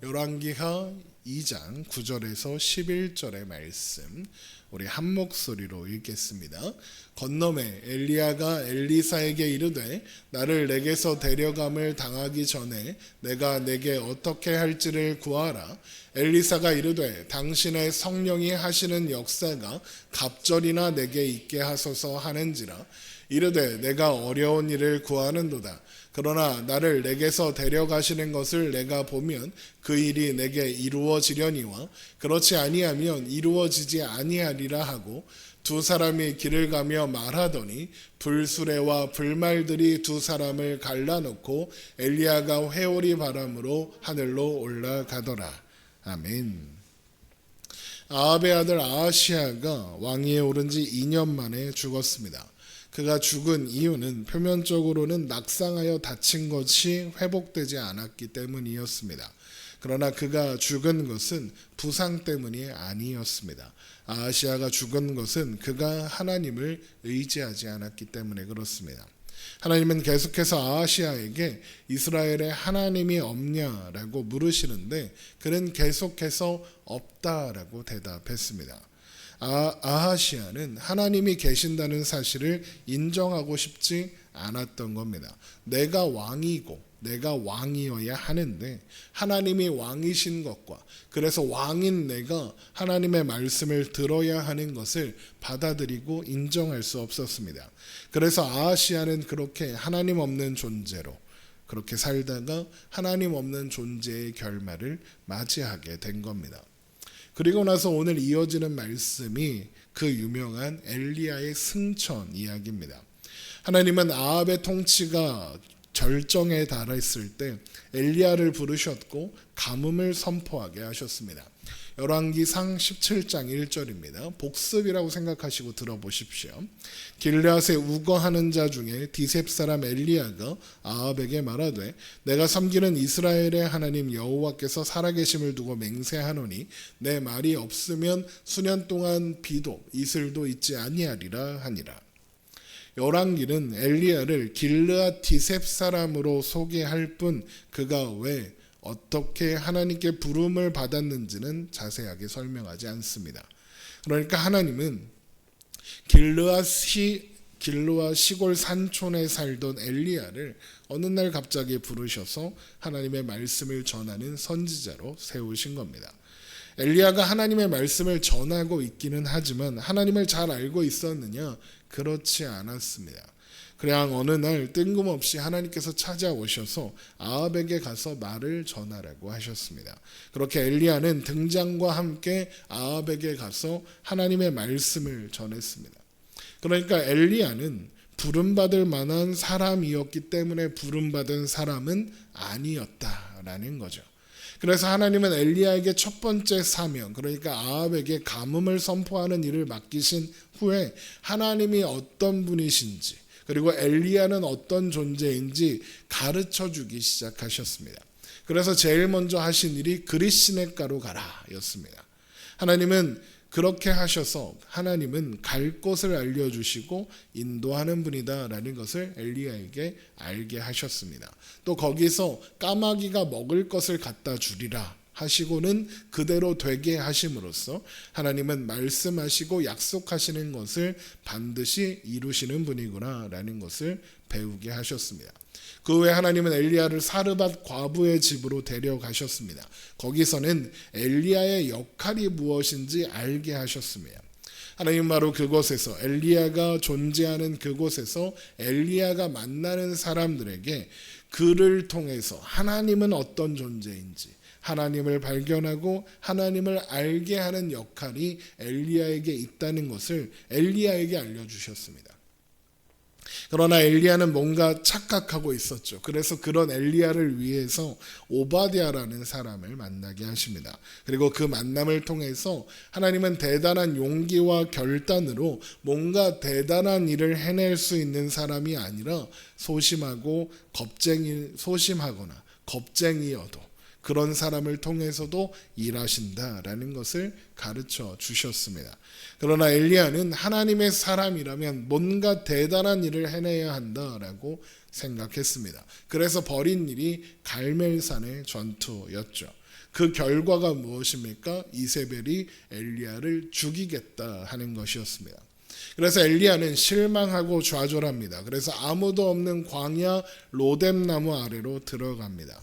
열왕기하 2장 9절에서 11절의 말씀 우리 한 목소리로 읽겠습니다. 건너매 엘리야가 엘리사에게 이르되 나를 내게서 데려감을 당하기 전에 내가 내게 어떻게 할지를 구하라. 엘리사가 이르되 당신의 성령이 하시는 역사가 갑절이나 내게 있게 하소서 하는지라. 이르되 내가 어려운 일을 구하는도다. 그러나 나를 내게서 데려가시는 것을 내가 보면 그 일이 내게 이루어지려니와 그렇지 아니하면 이루어지지 아니하리라 하고 두 사람이 길을 가며 말하더니 불수레와 불말들이 두 사람을 갈라놓고 엘리야가 회오리 바람으로 하늘로 올라가더라. 아멘. 아합의 아들 아하시야가 왕위에 오른 지 2년 만에 죽었습니다. 그가 죽은 이유는 표면적으로는 낙상하여 다친 것이 회복되지 않았기 때문이었습니다. 그러나 그가 죽은 것은 부상 때문이 아니었습니다. 아하시야가 죽은 것은 그가 하나님을 의지하지 않았기 때문에 그렇습니다. 하나님은 계속해서 아하시야에게 이스라엘에 하나님이 없냐라고 물으시는데 그는 계속해서 없다라고 대답했습니다. 아하시야는 하나님이 계신다는 사실을 인정하고 싶지 않았던 겁니다. 내가 왕이고 내가 왕이어야 하는데 하나님이 왕이신 것과 그래서 왕인 내가 하나님의 말씀을 들어야 하는 것을 받아들이고 인정할 수 없었습니다. 그래서 아하시야는 그렇게 하나님 없는 존재로 그렇게 살다가 하나님 없는 존재의 결말을 맞이하게 된 겁니다. 그리고 나서 오늘 이어지는 말씀이 그 유명한 엘리야의 승천 이야기입니다. 하나님은 아합의 통치가 절정에 달했을 때 엘리야를 부르셨고 가뭄을 선포하게 하셨습니다. 열왕기상 17장 1절입니다. 복습이라고 생각하시고 들어보십시오. 길르앗에 우거하는 자 중에 디셉 사람 엘리야가 아합에게 말하되 내가 섬기는 이스라엘의 하나님 여호와께서 살아계심을 두고 맹세하노니 내 말이 없으면 수년 동안 비도 이슬도 있지 아니하리라 하니라. 열왕기는 엘리야를 길르앗 디셉 사람으로 소개할 뿐 그가 왜 어떻게 하나님께 부름을 받았는지는 자세하게 설명하지 않습니다. 그러니까 하나님은 길르앗 시골 산촌에 살던 엘리야를 어느 날 갑자기 부르셔서 하나님의 말씀을 전하는 선지자로 세우신 겁니다. 엘리야가 하나님의 말씀을 전하고 있기는 하지만 하나님을 잘 알고 있었느냐? 그렇지 않았습니다. 그냥 어느 날 뜬금없이 하나님께서 찾아오셔서 아합에게 가서 말을 전하라고 하셨습니다. 그렇게 엘리야는 등장과 함께 아합에게 가서 하나님의 말씀을 전했습니다. 그러니까 엘리야는 부름받을 만한 사람이었기 때문에 부름받은 사람은 아니었다라는 거죠. 그래서 하나님은 엘리야에게 첫 번째 사명, 그러니까 아합에게 가뭄을 선포하는 일을 맡기신 후에 하나님이 어떤 분이신지 그리고 엘리야는 어떤 존재인지 가르쳐 주기 시작하셨습니다. 그래서 제일 먼저 하신 일이 그릿시냇가로 가라 였습니다. 하나님은 그렇게 하셔서 하나님은 갈 곳을 알려주시고 인도하는 분이다라는 것을 엘리야에게 알게 하셨습니다. 또 거기서 까마귀가 먹을 것을 갖다 주리라 하시고는 그대로 되게 하심으로써 하나님은 말씀하시고 약속하시는 것을 반드시 이루시는 분이구나라는 것을 배우게 하셨습니다. 그 후에 하나님은 엘리야를 사르밧 과부의 집으로 데려가셨습니다. 거기서는 엘리야의 역할이 무엇인지 알게 하셨습니다. 하나님 바로 그곳에서 엘리야가 존재하는 그곳에서 엘리야가 만나는 사람들에게 그를 통해서 하나님은 어떤 존재인지 하나님을 발견하고 하나님을 알게 하는 역할이 엘리야에게 있다는 것을 엘리야에게 알려주셨습니다. 그러나 엘리야는 뭔가 착각하고 있었죠. 그래서 그런 엘리야를 위해서 오바댜라는 사람을 만나게 하십니다. 그리고 그 만남을 통해서 하나님은 대단한 용기와 결단으로 뭔가 대단한 일을 해낼 수 있는 사람이 아니라 소심하거나 겁쟁이여도 그런 사람을 통해서도 일하신다라는 것을 가르쳐 주셨습니다. 그러나 엘리야는 하나님의 사람이라면 뭔가 대단한 일을 해내야 한다라고 생각했습니다. 그래서 벌인 일이 갈멜산의 전투였죠. 그 결과가 무엇입니까? 이세벨이 엘리야를 죽이겠다 하는 것이었습니다. 그래서 엘리야는 실망하고 좌절합니다. 그래서 아무도 없는 광야 로뎀나무 아래로 들어갑니다.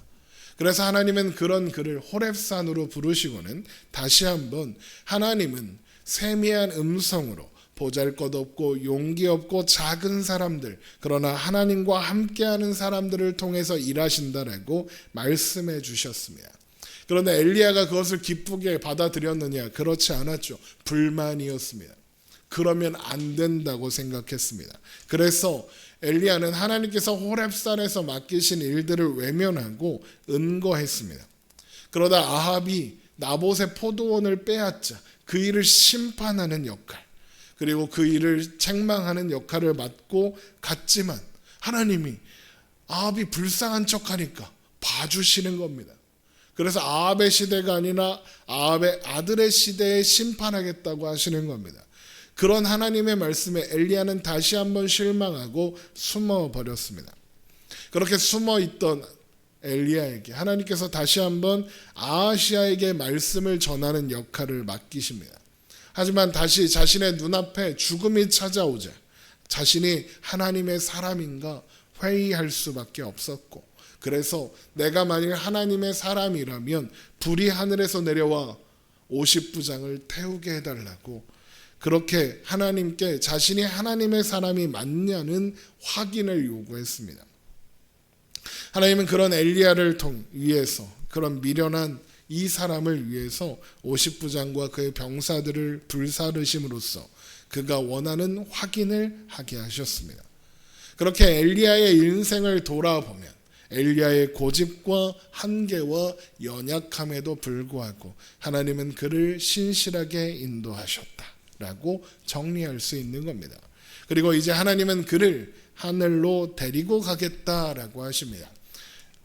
그래서 하나님은 그런 그를 호렙산으로 부르시고는 다시 한번 하나님은 세미한 음성으로 보잘것없고 용기 없고 작은 사람들, 그러나 하나님과 함께하는 사람들을 통해서 일하신다라고 말씀해 주셨습니다. 그런데 엘리야가 그것을 기쁘게 받아들였느냐? 그렇지 않았죠. 불만이었습니다. 그러면 안 된다고 생각했습니다. 그래서 엘리야는 하나님께서 호렙산에서 맡기신 일들을 외면하고 은거했습니다. 그러다 아합이 나봇의 포도원을 빼앗자 그 일을 심판하는 역할, 그리고 그 일을 책망하는 역할을 맡고 갔지만 하나님이 아합이 불쌍한 척하니까 봐주시는 겁니다. 그래서 아합의 시대가 아니라 아합의 아들의 시대에 심판하겠다고 하시는 겁니다. 그런 하나님의 말씀에 엘리야는 다시 한번 실망하고 숨어버렸습니다. 그렇게 숨어있던 엘리야에게 하나님께서 다시 한번 아하시아에게 말씀을 전하는 역할을 맡기십니다. 하지만 다시 자신의 눈앞에 죽음이 찾아오자 자신이 하나님의 사람인가 회의할 수밖에 없었고, 그래서 내가 만일 하나님의 사람이라면 불이 하늘에서 내려와 50부장을 태우게 해달라고 그렇게 하나님께 자신이 하나님의 사람이 맞냐는 확인을 요구했습니다. 하나님은 그런 엘리야를 위해서, 그런 미련한 이 사람을 위해서 50부장과 그의 병사들을 불사르심으로써 그가 원하는 확인을 하게 하셨습니다. 그렇게 엘리야의 인생을 돌아보면 엘리야의 고집과 한계와 연약함에도 불구하고 하나님은 그를 신실하게 인도하셨다라고 정리할 수 있는 겁니다. 그리고 이제 하나님은 그를 하늘로 데리고 가겠다라고 하십니다.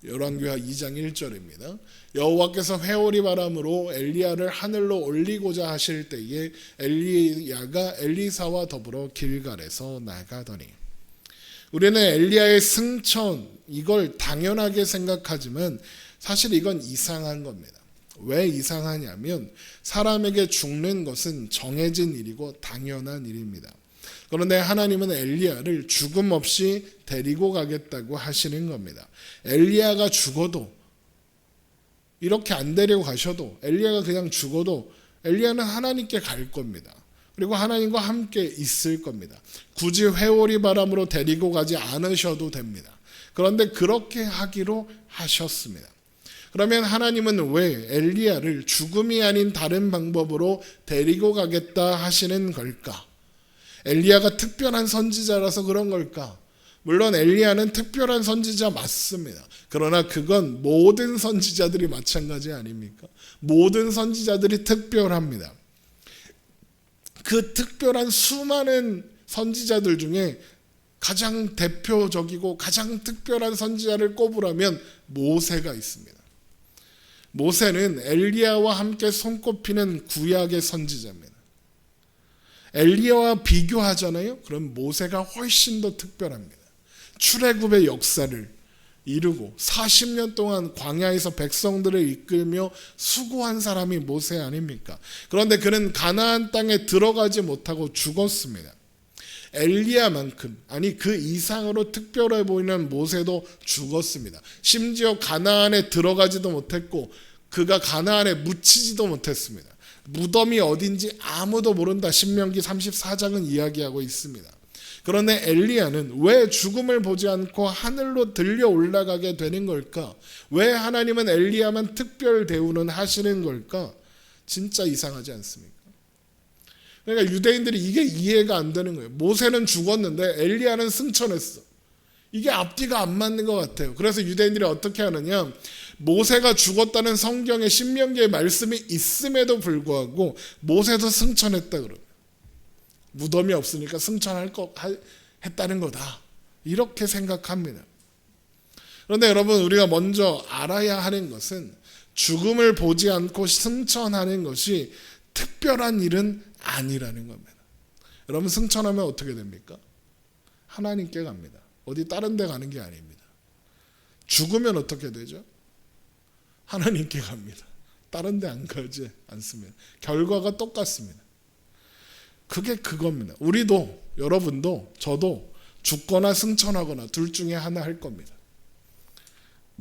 열왕기하 2장 1절입니다. 여호와께서 회오리 바람으로 엘리야를 하늘로 올리고자 하실 때에 엘리야가 엘리사와 더불어 길갈에서 나가더니, 우리는 엘리야의 승천 이걸 당연하게 생각하지만 사실 이건 이상한 겁니다. 왜 이상하냐면 사람에게 죽는 것은 정해진 일이고 당연한 일입니다. 그런데 하나님은 엘리야를 죽음 없이 데리고 가겠다고 하시는 겁니다. 엘리야가 죽어도, 이렇게 안 데리고 가셔도, 엘리야가 그냥 죽어도 엘리야는 하나님께 갈 겁니다. 그리고 하나님과 함께 있을 겁니다. 굳이 회오리 바람으로 데리고 가지 않으셔도 됩니다. 그런데 그렇게 하기로 하셨습니다. 그러면 하나님은 왜 엘리야를 죽음이 아닌 다른 방법으로 데리고 가겠다 하시는 걸까? 엘리야가 특별한 선지자라서 그런 걸까? 물론 엘리야는 특별한 선지자 맞습니다. 그러나 그건 모든 선지자들이 마찬가지 아닙니까? 모든 선지자들이 특별합니다. 그 특별한 수많은 선지자들 중에 가장 대표적이고 가장 특별한 선지자를 꼽으라면 모세가 있습니다. 모세는 엘리야와 함께 손꼽히는 구약의 선지자입니다. 엘리야와 비교하잖아요. 그럼 모세가 훨씬 더 특별합니다. 출애굽의 역사를 이루고 40년 동안 광야에서 백성들을 이끌며 수고한 사람이 모세 아닙니까? 그런데 그는 가나안 땅에 들어가지 못하고 죽었습니다. 엘리야만큼, 아니 그 이상으로 특별해 보이는 모세도 죽었습니다. 심지어 가나안에 들어가지도 못했고 그가 가나안에 묻히지도 못했습니다. 무덤이 어딘지 아무도 모른다. 신명기 34장은 이야기하고 있습니다. 그런데 엘리야는 왜 죽음을 보지 않고 하늘로 들려 올라가게 되는 걸까? 왜 하나님은 엘리야만 특별 대우는 하시는 걸까? 진짜 이상하지 않습니까? 그러니까 유대인들이 이게 이해가 안 되는 거예요. 모세는 죽었는데 엘리야는 승천했어. 이게 앞뒤가 안 맞는 것 같아요. 그래서 유대인들이 어떻게 하느냐? 모세가 죽었다는 성경의 신명기의 말씀이 있음에도 불구하고 모세도 승천했다 그러요. 무덤이 없으니까 승천할 거 했다는 거다. 이렇게 생각합니다. 그런데 여러분, 우리가 먼저 알아야 하는 것은 죽음을 보지 않고 승천하는 것이 특별한 일은 아니라는 겁니다. 여러분, 승천하면 어떻게 됩니까? 하나님께 갑니다. 어디 다른 데 가는 게 아닙니다. 죽으면 어떻게 되죠? 하나님께 갑니다. 다른 데 안 가지 않습니다. 결과가 똑같습니다. 그게 그겁니다. 우리도, 여러분도, 저도 죽거나 승천하거나 둘 중에 하나 할 겁니다.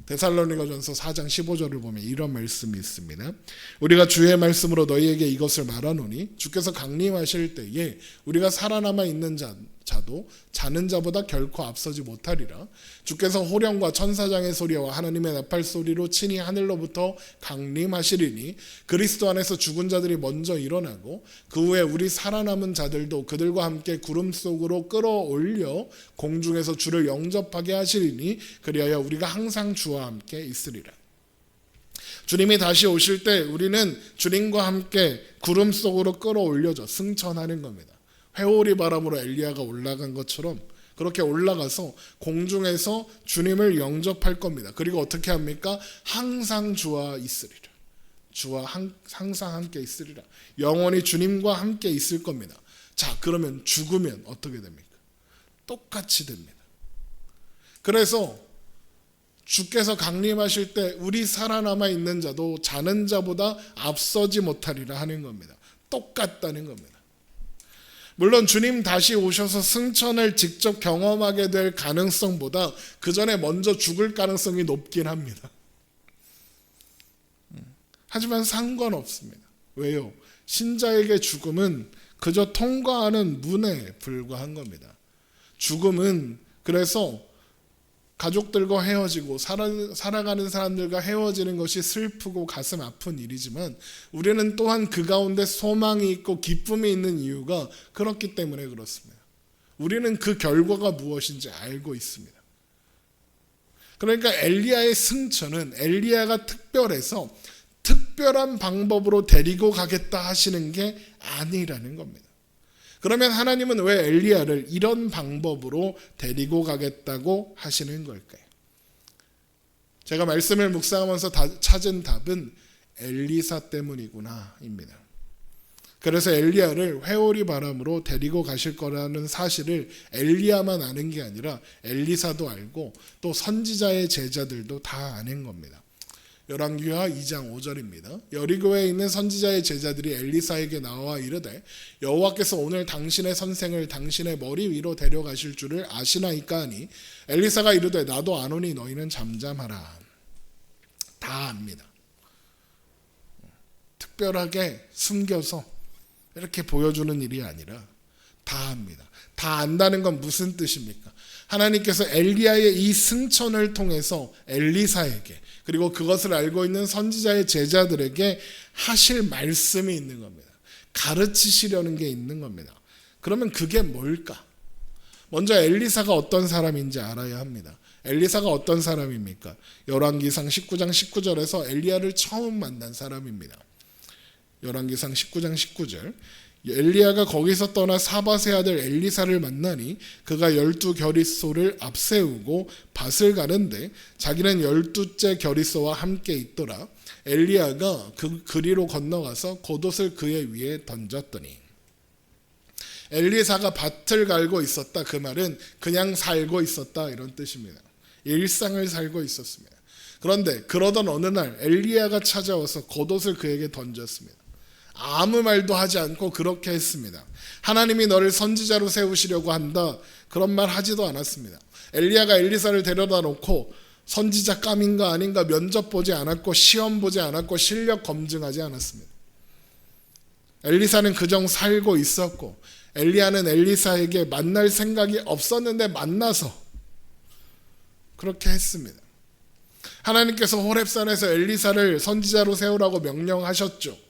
데살로니가전서 4장 15절을 보면 이런 말씀이 있습니다. 우리가 주의 말씀으로 너희에게 이것을 말하노니 주께서 강림하실 때에 우리가 살아남아 있는 자도 자는 자보다 결코 앞서지 못하리라. 주께서 호령과 천사장의 소리와 하나님의 나팔 소리로 친히 하늘로부터 강림하시리니 그리스도 안에서 죽은 자들이 먼저 일어나고 그 후에 우리 살아남은 자들도 그들과 함께 구름 속으로 끌어올려 공중에서 주를 영접하게 하시리니 그리하여 우리가 항상 주와 함께 있으리라. 주님이 다시 오실 때 우리는 주님과 함께 구름 속으로 끌어올려져 승천하는 겁니다. 회오리 바람으로 엘리야가 올라간 것처럼 그렇게 올라가서 공중에서 주님을 영접할 겁니다. 그리고 어떻게 합니까? 항상 주와 있으리라. 주와 항상 함께 있으리라. 영원히 주님과 함께 있을 겁니다. 자, 그러면 죽으면 어떻게 됩니까? 똑같이 됩니다. 그래서 주께서 강림하실 때 우리 살아남아 있는 자도 자는 자보다 앞서지 못하리라 하는 겁니다. 똑같다는 겁니다. 물론 주님 다시 오셔서 승천을 직접 경험하게 될 가능성보다 그 전에 먼저 죽을 가능성이 높긴 합니다. 하지만 상관없습니다. 왜요? 신자에게 죽음은 그저 통과하는 문에 불과한 겁니다. 죽음은 그래서 가족들과 헤어지고 살아가는 사람들과 헤어지는 것이 슬프고 가슴 아픈 일이지만 우리는 또한 그 가운데 소망이 있고 기쁨이 있는 이유가 그렇기 때문에 그렇습니다. 우리는 그 결과가 무엇인지 알고 있습니다. 그러니까 엘리야의 승천은 엘리야가 특별해서 특별한 방법으로 데리고 가겠다 하시는 게 아니라는 겁니다. 그러면 하나님은 왜 엘리야를 이런 방법으로 데리고 가겠다고 하시는 걸까요? 제가 말씀을 묵상하면서 찾은 답은 엘리사 때문이구나입니다. 그래서 엘리야를 회오리 바람으로 데리고 가실 거라는 사실을 엘리야만 아는 게 아니라 엘리사도 알고 또 선지자의 제자들도 다 아는 겁니다. 열왕기하 2장 5절입니다. 여리고에 있는 선지자의 제자들이 엘리사에게 나와 이르되 여호와께서 오늘 당신의 선생을 당신의 머리 위로 데려가실 줄을 아시나이까 하니 엘리사가 이르되 나도 아노니 너희는 잠잠하라. 다 압니다. 특별하게 숨겨서 이렇게 보여주는 일이 아니라 다 압니다. 다 안다는 건 무슨 뜻입니까? 하나님께서 엘리야의 이 승천을 통해서 엘리사에게 그리고 그것을 알고 있는 선지자의 제자들에게 하실 말씀이 있는 겁니다. 가르치시려는 게 있는 겁니다. 그러면 그게 뭘까? 먼저 엘리사가 어떤 사람인지 알아야 합니다. 엘리사가 어떤 사람입니까? 열왕기상 19장 19절에서 엘리야를 처음 만난 사람입니다. 열왕기상 19장 19절 엘리야가 거기서 떠나 사밧의 아들 엘리사를 만나니 그가 12겨릿소를 앞세우고 밭을 가는데 자기는 12째 겨릿소와 함께 있더라. 엘리야가 그 그리로 건너가서 겉옷을 그의 위에 던졌더니 엘리사가 밭을 갈고 있었다. 그 말은 그냥 살고 있었다 이런 뜻입니다. 일상을 살고 있었습니다. 그런데 그러던 어느 날 엘리야가 찾아와서 겉옷을 그에게 던졌습니다. 아무 말도 하지 않고 그렇게 했습니다. 하나님이 너를 선지자로 세우시려고 한다. 그런 말 하지도 않았습니다. 엘리야가 엘리사를 데려다 놓고 선지자 감인가 아닌가 면접 보지 않았고 시험 보지 않았고 실력 검증하지 않았습니다. 엘리사는 그정 살고 있었고 엘리야는 엘리사에게 만날 생각이 없었는데 만나서 그렇게 했습니다. 하나님께서 호렙산에서 엘리사를 선지자로 세우라고 명령하셨죠.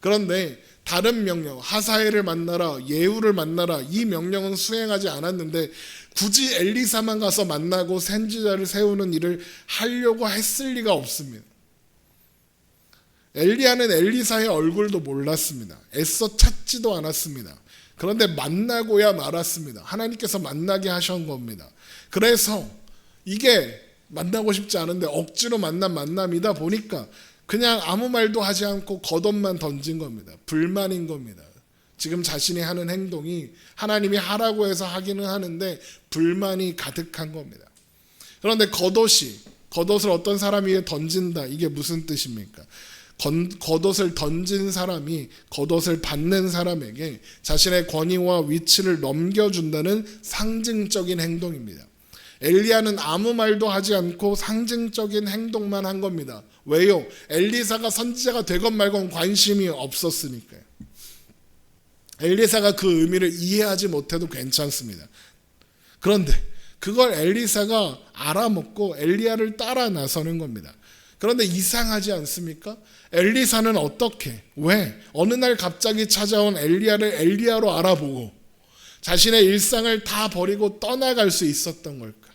그런데 다른 명령, 하사엘을 만나라, 예후를 만나라 이 명령은 수행하지 않았는데 굳이 엘리사만 가서 만나고 선지자를 세우는 일을 하려고 했을 리가 없습니다. 엘리야는 엘리사의 얼굴도 몰랐습니다. 애써 찾지도 않았습니다. 그런데 만나고야 말았습니다. 하나님께서 만나게 하신 겁니다. 그래서 이게 만나고 싶지 않은데 억지로 만난 만남이다 보니까 그냥 아무 말도 하지 않고 겉옷만 던진 겁니다. 불만인 겁니다. 지금 자신이 하는 행동이 하나님이 하라고 해서 하기는 하는데 불만이 가득한 겁니다. 그런데 겉옷을 어떤 사람이 던진다, 이게 무슨 뜻입니까? 겉옷을 던진 사람이 겉옷을 받는 사람에게 자신의 권위와 위치를 넘겨준다는 상징적인 행동입니다. 엘리야는 아무 말도 하지 않고 상징적인 행동만 한 겁니다. 왜요? 엘리사가 선지자가 되건 말건 관심이 없었으니까요. 엘리사가 그 의미를 이해하지 못해도 괜찮습니다. 그런데 그걸 엘리사가 알아먹고 엘리야를 따라 나서는 겁니다. 그런데 이상하지 않습니까? 엘리사는 어떻게, 왜 어느 날 갑자기 찾아온 엘리야를 엘리야로 알아보고 자신의 일상을 다 버리고 떠나갈 수 있었던 걸까?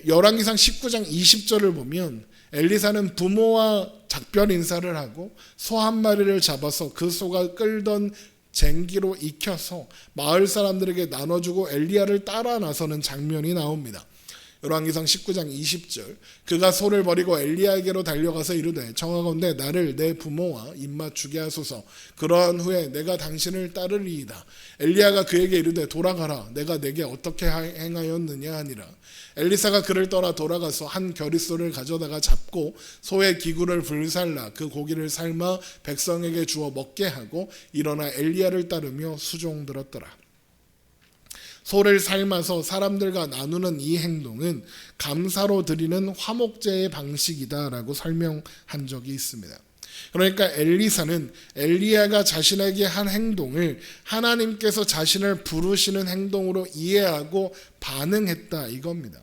열왕기상 19장 20절을 보면 엘리사는 부모와 작별 인사를 하고 소 한 마리를 잡아서 그 소가 끌던 쟁기로 익혀서 마을 사람들에게 나눠주고 엘리야를 따라 나서는 장면이 나옵니다. 열왕기상 19장 20절, 그가 소를 버리고 엘리야에게로 달려가서 이르되 청하건대 나를 내 부모와 입맞추게 하소서. 그러한 후에 내가 당신을 따르리이다. 엘리야가 그에게 이르되 돌아가라. 내가 내게 어떻게 행하였느냐 하니라. 엘리사가 그를 떠나 돌아가서 한 겨릿소를 가져다가 잡고 소의 기구를 불살라 그 고기를 삶아 백성에게 주어 먹게 하고 일어나 엘리야를 따르며 수종들었더라. 소를 삶아서 사람들과 나누는 이 행동은 감사로 드리는 화목제의 방식이다라고 설명한 적이 있습니다. 그러니까 엘리사는 엘리야가 자신에게 한 행동을 하나님께서 자신을 부르시는 행동으로 이해하고 반응했다 이겁니다.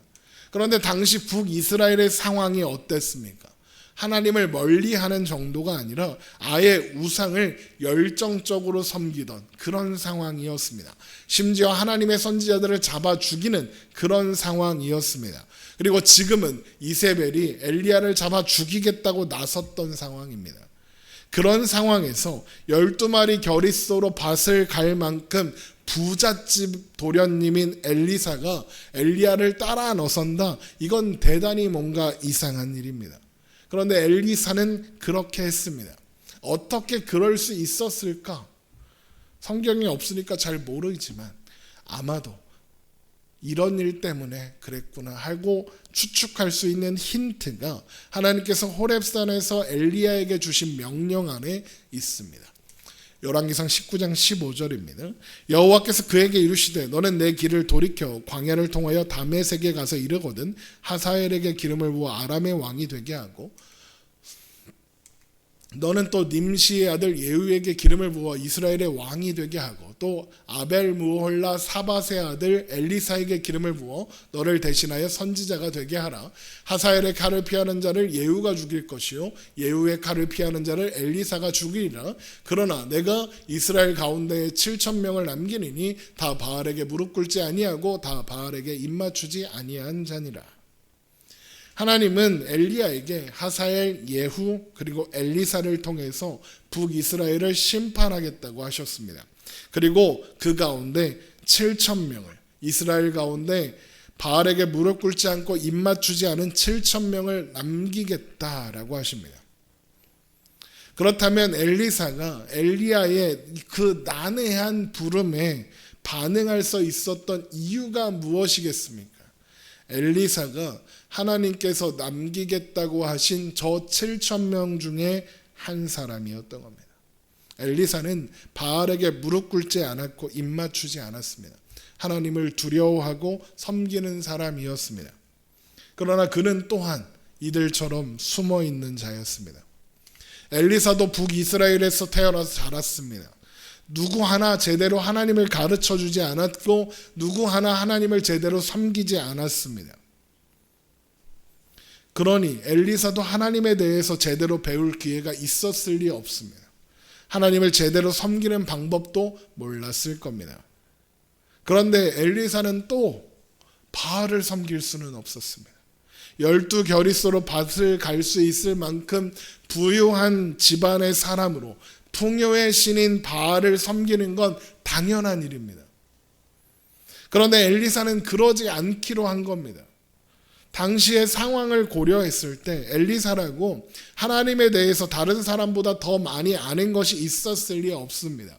그런데 당시 북이스라엘의 상황이 어땠습니까? 하나님을 멀리하는 정도가 아니라 아예 우상을 열정적으로 섬기던 그런 상황이었습니다. 심지어 하나님의 선지자들을 잡아 죽이는 그런 상황이었습니다. 그리고 지금은 이세벨이 엘리야를 잡아 죽이겠다고 나섰던 상황입니다. 그런 상황에서 12마리 겨릿소로 밭을 갈 만큼 부잣집 도련님인 엘리사가 엘리야를 따라 나선다. 이건 대단히 뭔가 이상한 일입니다. 그런데 엘리사는 그렇게 했습니다. 어떻게 그럴 수 있었을까? 성경이 없으니까 잘 모르지만 아마도 이런 일 때문에 그랬구나 하고 추측할 수 있는 힌트가 하나님께서 호렙산에서 엘리야에게 주신 명령 안에 있습니다. 열왕기상 19장 15절입니다. 여호와께서 그에게 이르시되 너는 내 길을 돌이켜 광야를 통하여 다메섹에 가서 이르거든 하사엘에게 기름을 부어 아람의 왕이 되게 하고 너는 또 님시의 아들 예후에게 기름을 부어 이스라엘의 왕이 되게 하고 또 아벨무홀라 사밧의 아들 엘리사에게 기름을 부어 너를 대신하여 선지자가 되게 하라. 하사엘의 칼을 피하는 자를 예후가 죽일 것이요 예후의 칼을 피하는 자를 엘리사가 죽이리라. 그러나 내가 이스라엘 가운데에 7,000명을 남기리니 다 바알에게 무릎 꿇지 아니하고 다 바알에게 입맞추지 아니한 자니라. 하나님은 엘리야에게 하사엘, 예후 그리고 엘리사를 통해서 북이스라엘을 심판하겠다고 하셨습니다. 그리고 그 가운데 7,000명을 이스라엘 가운데 바알에게 무릎 꿇지 않고 입맞추지 않은 7,000명을 남기겠다라고 하십니다. 그렇다면 엘리사가 엘리야의 그 난해한 부름에 반응할 수 있었던 이유가 무엇이겠습니까? 엘리사가 하나님께서 남기겠다고 하신 저 7,000명 중에 한 사람이었던 겁니다. 엘리사는 바알에게 무릎 꿇지 않았고 입맞추지 않았습니다. 하나님을 두려워하고 섬기는 사람이었습니다. 그러나 그는 또한 이들처럼 숨어 있는 자였습니다. 엘리사도 북이스라엘에서 태어나서 자랐습니다. 누구 하나 제대로 하나님을 가르쳐 주지 않았고 누구 하나 하나님을 제대로 섬기지 않았습니다. 그러니 엘리사도 하나님에 대해서 제대로 배울 기회가 있었을 리 없습니다. 하나님을 제대로 섬기는 방법도 몰랐을 겁니다. 그런데 엘리사는 또 바알을 섬길 수는 없었습니다. 12겨릿소로 밭을 갈 수 있을 만큼 부유한 집안의 사람으로 풍요의 신인 바알을 섬기는 건 당연한 일입니다. 그런데 엘리사는 그러지 않기로 한 겁니다. 당시의 상황을 고려했을 때 엘리사라고 하나님에 대해서 다른 사람보다 더 많이 아는 것이 있었을 리 없습니다.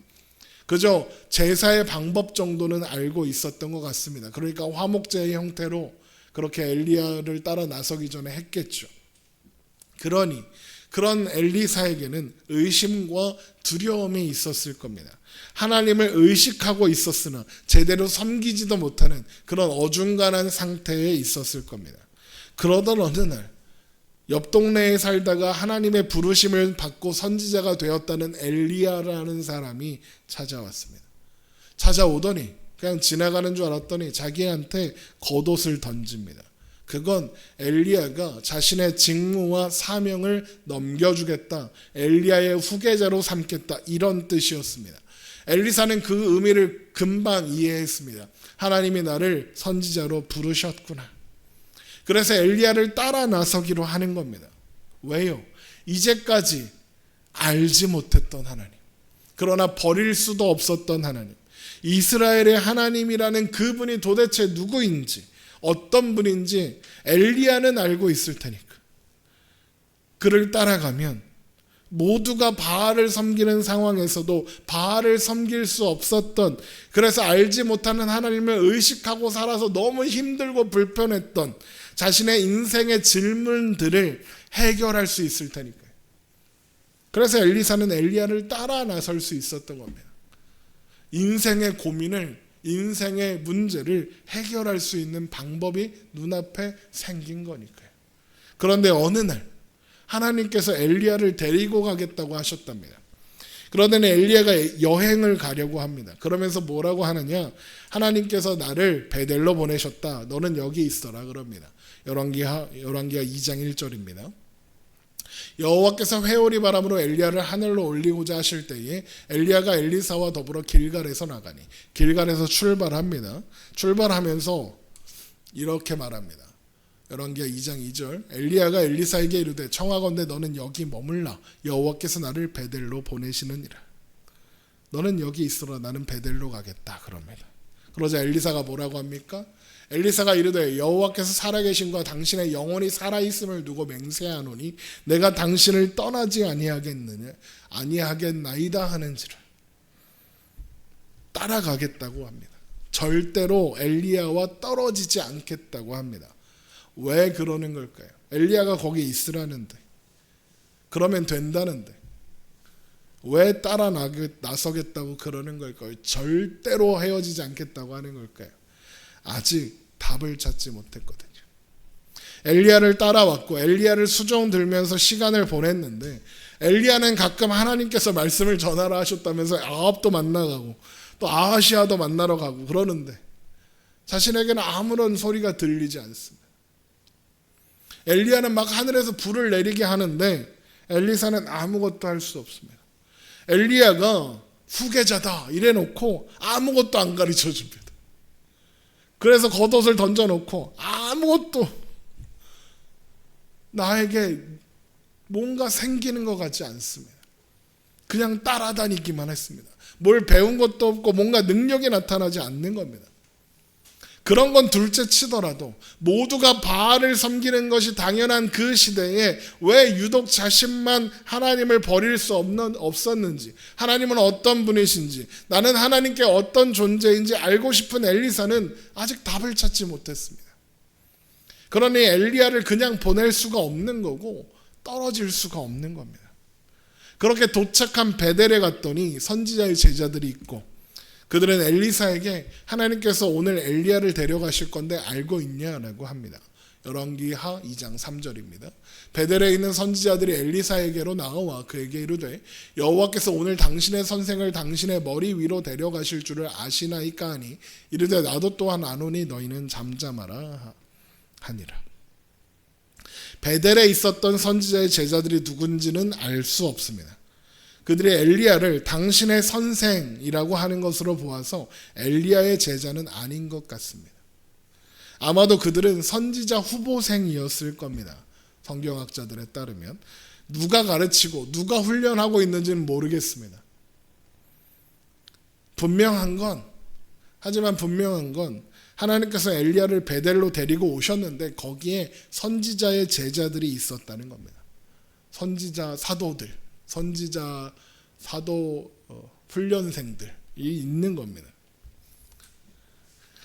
그저 제사의 방법 정도는 알고 있었던 것 같습니다. 그러니까 화목제의 형태로 그렇게 엘리야를 따라 나서기 전에 했겠죠. 그러니 그런 엘리사에게는 의심과 두려움이 있었을 겁니다. 하나님을 의식하고 있었으나 제대로 섬기지도 못하는 그런 어중간한 상태에 있었을 겁니다. 그러던 어느 날 옆 동네에 살다가 하나님의 부르심을 받고 선지자가 되었다는 엘리야라는 사람이 찾아왔습니다. 찾아오더니 그냥 지나가는 줄 알았더니 자기한테 겉옷을 던집니다. 그건 엘리야가 자신의 직무와 사명을 넘겨주겠다, 엘리야의 후계자로 삼겠다, 이런 뜻이었습니다. 엘리사는 그 의미를 금방 이해했습니다. 하나님이 나를 선지자로 부르셨구나. 그래서 엘리야를 따라 나서기로 하는 겁니다. 왜요? 이제까지 알지 못했던 하나님, 그러나 버릴 수도 없었던 하나님, 이스라엘의 하나님이라는 그분이 도대체 누구인지, 어떤 분인지 엘리야는 알고 있을 테니까 그를 따라가면 모두가 바알을 섬기는 상황에서도 바알을 섬길 수 없었던, 그래서 알지 못하는 하나님을 의식하고 살아서 너무 힘들고 불편했던 자신의 인생의 질문들을 해결할 수 있을 테니까요. 그래서 엘리사는 엘리야를 따라 나설 수 있었던 겁니다. 인생의 고민을, 인생의 문제를 해결할 수 있는 방법이 눈앞에 생긴 거니까요. 그런데 어느 날 하나님께서 엘리야를 데리고 가겠다고 하셨답니다. 그러더니 엘리야가 여행을 가려고 합니다. 그러면서 뭐라고 하느냐? 하나님께서 나를 베델로 보내셨다. 너는 여기 있어라 그럽니다. 열왕기하 2장 1절입니다. 여호와께서 회오리 바람으로 엘리야를 하늘로 올리고자 하실 때에 엘리야가 엘리사와 더불어 길갈에서 나가니, 길갈에서 출발합니다. 출발하면서 이렇게 말합니다. 열왕기하 2장 2절, 엘리야가 엘리사에게 이르되 청하건대 너는 여기 머물라. 여호와께서 나를 베델로 보내시느니라. 너는 여기 있어라. 나는 베델로 가겠다 그럽니다. 그러자 엘리사가 뭐라고 합니까? 엘리사가 이르되 여호와께서 살아계신과 당신의 영혼이 살아있음을 두고 맹세하노니 내가 당신을 떠나지 아니하겠나이다 하는지라. 따라가겠다고 합니다. 절대로 엘리야와 떨어지지 않겠다고 합니다. 왜 그러는 걸까요? 엘리야가 거기 있으라는데, 그러면 된다는데 왜 따라 나서겠다고 그러는 걸까요? 절대로 헤어지지 않겠다고 하는 걸까요? 아직 답을 찾지 못했거든요. 엘리야를 따라왔고 엘리야를 수종 들면서 시간을 보냈는데, 엘리야는 가끔 하나님께서 말씀을 전하라 하셨다면서 아합도 만나가고 또 아하시아도 만나러 가고 그러는데 자신에게는 아무런 소리가 들리지 않습니다. 엘리야는 막 하늘에서 불을 내리게 하는데 엘리사는 아무것도 할 수 없습니다. 엘리야가 후계자다 이래놓고 아무것도 안 가르쳐줍니다. 그래서 겉옷을 던져놓고 아무것도 나에게 뭔가 생기는 것 같지 않습니다. 그냥 따라다니기만 했습니다. 뭘 배운 것도 없고 뭔가 능력이 나타나지 않는 겁니다. 그런 건 둘째 치더라도 모두가 바알을 섬기는 것이 당연한 그 시대에 왜 유독 자신만 하나님을 버릴 수 없었는지, 하나님은 어떤 분이신지, 나는 하나님께 어떤 존재인지 알고 싶은 엘리사는 아직 답을 찾지 못했습니다. 그러니 엘리야를 그냥 보낼 수가 없는 거고 떨어질 수가 없는 겁니다. 그렇게 도착한 베델에 갔더니 선지자의 제자들이 있고, 그들은 엘리사에게 하나님께서 오늘 엘리야를 데려가실 건데 알고 있냐라고 합니다. 열왕기하 2장 3절입니다. 베델에 있는 선지자들이 엘리사에게로 나와 그에게 이르되 여호와께서 오늘 당신의 선생을 당신의 머리 위로 데려가실 줄을 아시나이까 하니 이르되 나도 또한 아노니 너희는 잠잠하라 하니라. 베델에 있었던 선지자의 제자들이 누군지는 알 수 없습니다. 그들이 엘리야를 당신의 선생이라고 하는 것으로 보아서 엘리야의 제자는 아닌 것 같습니다. 아마도 그들은 선지자 후보생이었을 겁니다. 성경학자들에 따르면. 누가 가르치고 누가 훈련하고 있는지는 모르겠습니다. 하지만 분명한 건 하나님께서 엘리야를 베델로 데리고 오셨는데 거기에 선지자의 제자들이 있었다는 겁니다. 선지자 사도들, 선지자 사도 훈련생들이 있는 겁니다.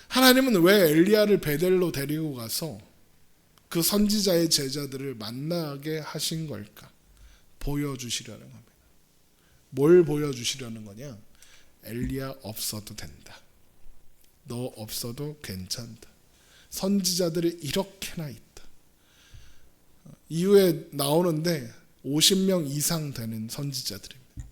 하나님은 왜 엘리야를 베델로 데리고 가서 그 선지자의 제자들을 만나게 하신 걸까? 보여주시려는 겁니다. 뭘 보여주시려는 거냐? 엘리야 없어도 된다. 너 없어도 괜찮다. 선지자들이 이렇게나 있다. 이후에 나오는데 50명 이상 되는 선지자들입니다.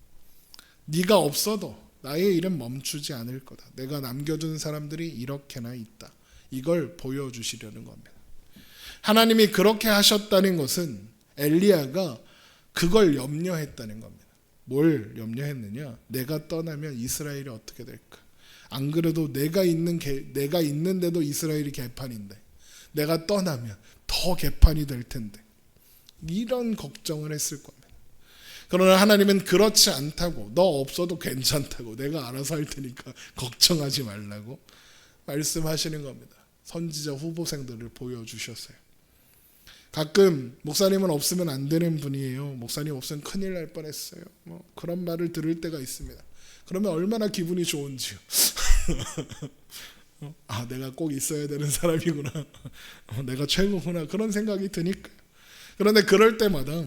네가 없어도 나의 일은 멈추지 않을 거다. 내가 남겨둔 사람들이 이렇게나 있다. 이걸 보여주시려는 겁니다. 하나님이 그렇게 하셨다는 것은 엘리야가 그걸 염려했다는 겁니다. 뭘 염려했느냐? 내가 떠나면 이스라엘이 어떻게 될까? 안 그래도 내가 있는데도 이스라엘이 개판인데 내가 떠나면 더 개판이 될 텐데 이런 걱정을 했을 겁니다. 그러나 하나님은 그렇지 않다고, 너 없어도 괜찮다고, 내가 알아서 할 테니까 걱정하지 말라고 말씀하시는 겁니다. 선지자 후보생들을 보여주셨어요. 가끔 목사님은 없으면 안 되는 분이에요. 목사님 없으면 큰일 날 뻔했어요. 그런 말을 들을 때가 있습니다. 그러면 얼마나 기분이 좋은지요. 아, 내가 꼭 있어야 되는 사람이구나. 내가 최고구나. 그런 생각이 드니까. 그런데 그럴 때마다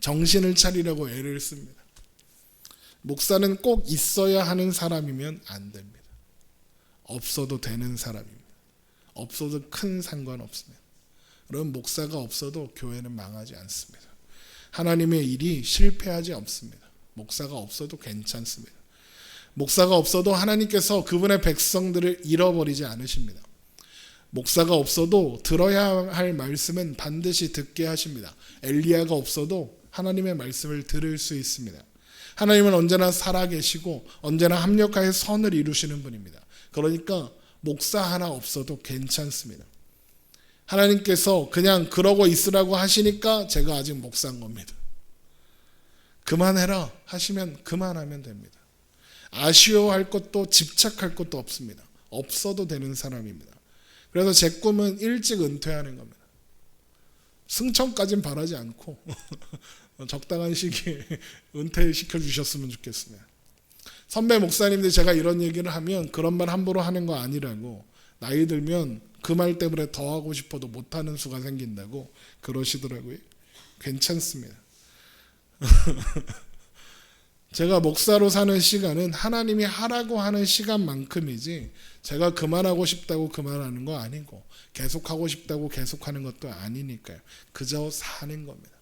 정신을 차리려고 애를 씁니다. 목사는 꼭 있어야 하는 사람이면 안 됩니다. 없어도 되는 사람입니다. 없어도 큰 상관없습니다. 그럼 목사가 없어도 교회는 망하지 않습니다. 하나님의 일이 실패하지 않습니다. 목사가 없어도 괜찮습니다. 목사가 없어도 하나님께서 그분의 백성들을 잃어버리지 않으십니다. 목사가 없어도 들어야 할 말씀은 반드시 듣게 하십니다. 엘리야가 없어도 하나님의 말씀을 들을 수 있습니다. 하나님은 언제나 살아계시고 언제나 합력하여 선을 이루시는 분입니다. 그러니까 목사 하나 없어도 괜찮습니다. 하나님께서 그냥 그러고 있으라고 하시니까 제가 아직 목사인 겁니다. 그만해라 하시면 그만하면 됩니다. 아쉬워할 것도 집착할 것도 없습니다. 없어도 되는 사람입니다. 그래서 제 꿈은 일찍 은퇴하는 겁니다. 승천까지는 바라지 않고 적당한 시기에 은퇴시켜 주셨으면 좋겠습니다. 선배 목사님들 제가 이런 얘기를 하면 그런 말 함부로 하는 거 아니라고, 나이 들면 그 말 때문에 더 하고 싶어도 못하는 수가 생긴다고 그러시더라고요. 괜찮습니다. 제가 목사로 사는 시간은 하나님이 하라고 하는 시간만큼이지 제가 그만하고 싶다고 그만하는 거 아니고 계속하고 싶다고 계속하는 것도 아니니까요. 그저 사는 겁니다.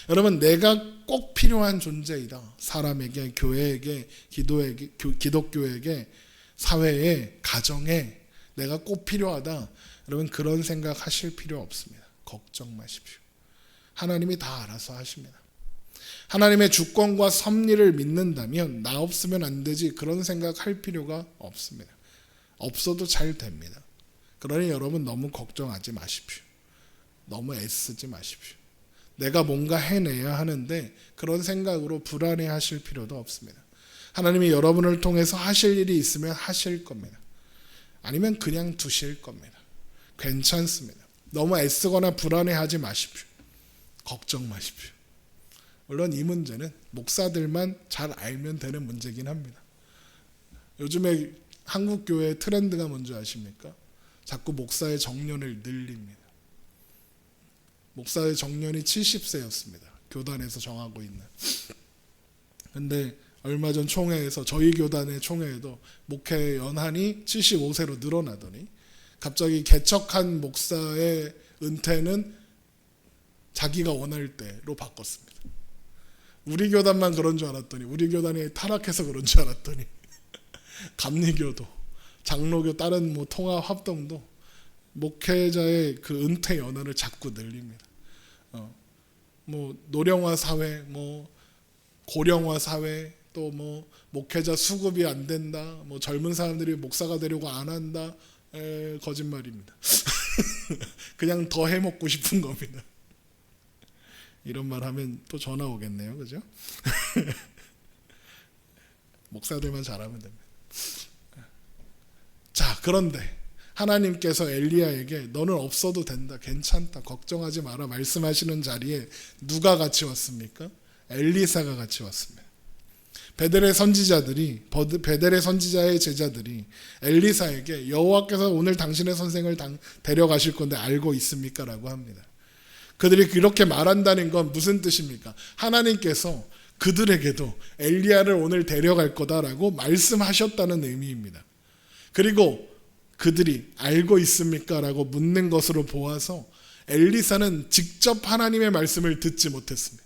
여러분, 내가 꼭 필요한 존재이다. 사람에게, 교회에게, 기독교에게, 사회에, 가정에 내가 꼭 필요하다. 여러분, 그런 생각 하실 필요 없습니다. 걱정 마십시오. 하나님이 다 알아서 하십니다. 하나님의 주권과 섭리를 믿는다면 나 없으면 안 되지 그런 생각할 필요가 없습니다. 없어도 잘 됩니다. 그러니 여러분 너무 걱정하지 마십시오. 너무 애쓰지 마십시오. 내가 뭔가 해내야 하는데 그런 생각으로 불안해하실 필요도 없습니다. 하나님이 여러분을 통해서 하실 일이 있으면 하실 겁니다. 아니면 그냥 두실 겁니다. 괜찮습니다. 너무 애쓰거나 불안해하지 마십시오. 걱정 마십시오. 물론 이 문제는 목사들만 잘 알면 되는 문제긴 합니다. 요즘에 한국 교회의 트렌드가 뭔지 아십니까? 자꾸 목사의 정년을 늘립니다. 목사의 정년이 70세였습니다. 교단에서 정하고 있는. 근데 얼마 전 총회에서, 저희 교단의 총회에도 목회 연한이 75세로 늘어나더니 갑자기 개척한 목사의 은퇴는 자기가 원할 때로 바꿨습니다. 우리 교단만 그런 줄 알았더니, 우리 교단이 타락해서 그런 줄 알았더니 감리교도, 장로교, 다른 통합 합동도 목회자의 그 은퇴 연한을 자꾸 늘립니다. 노령화 사회, 고령화 사회, 또 목회자 수급이 안 된다, 젊은 사람들이 목사가 되려고 안 한다. 거짓말입니다. 그냥 더 해먹고 싶은 겁니다. 이런 말 하면 또 전화 오겠네요. 그죠? 목사들만 잘하면 됩니다. 자, 그런데 하나님께서 엘리야에게 너는 없어도 된다, 괜찮다, 걱정하지 마라 말씀하시는 자리에 누가 같이 왔습니까? 엘리사가 같이 왔습니다. 베델의 선지자의 제자들이 엘리사에게 여호와께서 오늘 당신의 선생을 데려가실 건데 알고 있습니까? 라고 합니다. 그들이 그렇게 말한다는 건 무슨 뜻입니까? 하나님께서 그들에게도 엘리야를 오늘 데려갈 거다라고 말씀하셨다는 의미입니다. 그리고 그들이 알고 있습니까? 라고 묻는 것으로 보아서 엘리사는 직접 하나님의 말씀을 듣지 못했습니다.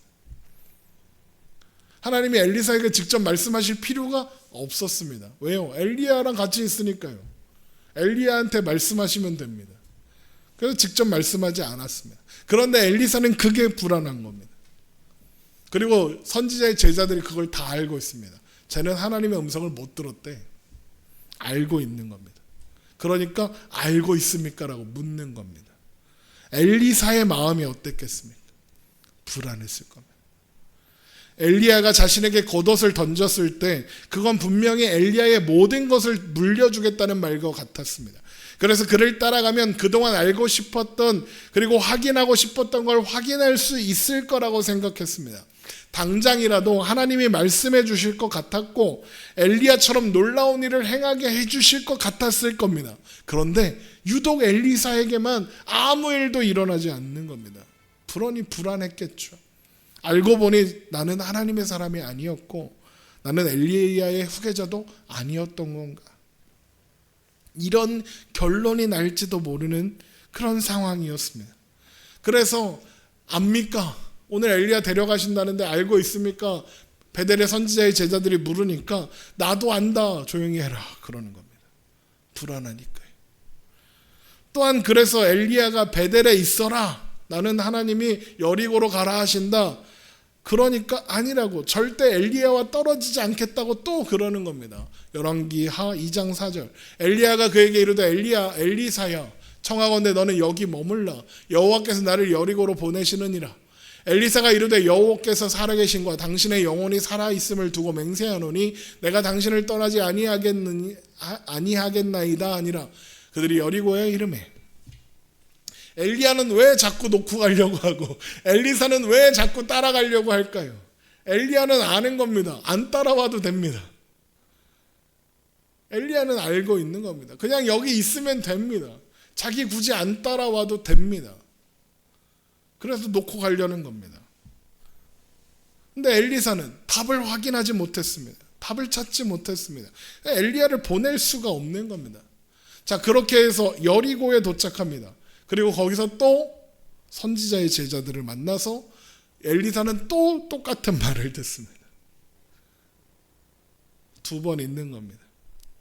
하나님이 엘리사에게 직접 말씀하실 필요가 없었습니다. 왜요? 엘리야랑 같이 있으니까요. 엘리야한테 말씀하시면 됩니다. 그래서 직접 말씀하지 않았습니다. 그런데 엘리사는 그게 불안한 겁니다. 그리고 선지자의 제자들이 그걸 다 알고 있습니다. 쟤는 하나님의 음성을 못 들었대. 알고 있는 겁니다. 그러니까 알고 있습니까? 라고 묻는 겁니다. 엘리사의 마음이 어땠겠습니까? 불안했을 겁니다. 엘리야가 자신에게 겉옷을 던졌을 때 그건 분명히 엘리야의 모든 것을 물려주겠다는 말과 같았습니다. 그래서 그를 따라가면 그동안 알고 싶었던 그리고 확인하고 싶었던 걸 확인할 수 있을 거라고 생각했습니다. 당장이라도 하나님이 말씀해 주실 것 같았고 엘리야처럼 놀라운 일을 행하게 해 주실 것 같았을 겁니다. 그런데 유독 엘리사에게만 아무 일도 일어나지 않는 겁니다. 불안했겠죠. 알고 보니 나는 하나님의 사람이 아니었고 나는 엘리야의 후계자도 아니었던 건가. 이런 결론이 날지도 모르는 그런 상황이었습니다. 그래서 압니까? 오늘 엘리야 데려가신다는데 알고 있습니까? 베델의 선지자의 제자들이 물으니까 나도 안다, 조용히 해라 그러는 겁니다. 불안하니까요. 또한 그래서 엘리야가 베델에 있어라, 나는 하나님이 여리고로 가라 하신다, 그러니까 아니라고, 절대 엘리야와 떨어지지 않겠다고 또 그러는 겁니다. 열왕기하 2장 4절 엘리야가 그에게 이르되 엘리사야 청하건대 너는 여기 머물라, 여호와께서 나를 여리고로 보내시느니라. 엘리사가 이르되 여호와께서 살아계신과 당신의 영혼이 살아있음을 두고 맹세하노니 내가 당신을 떠나지 아니하겠나이다 아니라. 그들이 여리고에 이르매. 엘리야는 왜 자꾸 놓고 가려고 하고 엘리사는 왜 자꾸 따라가려고 할까요? 엘리야는 아는 겁니다. 안 따라와도 됩니다. 엘리야는 알고 있는 겁니다. 그냥 여기 있으면 됩니다. 자기 굳이 안 따라와도 됩니다. 그래서 놓고 가려는 겁니다. 근데 엘리사는 답을 확인하지 못했습니다. 답을 찾지 못했습니다. 엘리야를 보낼 수가 없는 겁니다. 자, 그렇게 해서 여리고에 도착합니다. 그리고 거기서 또 선지자의 제자들을 만나서 엘리사는 또 똑같은 말을 듣습니다. 2번 있는 겁니다.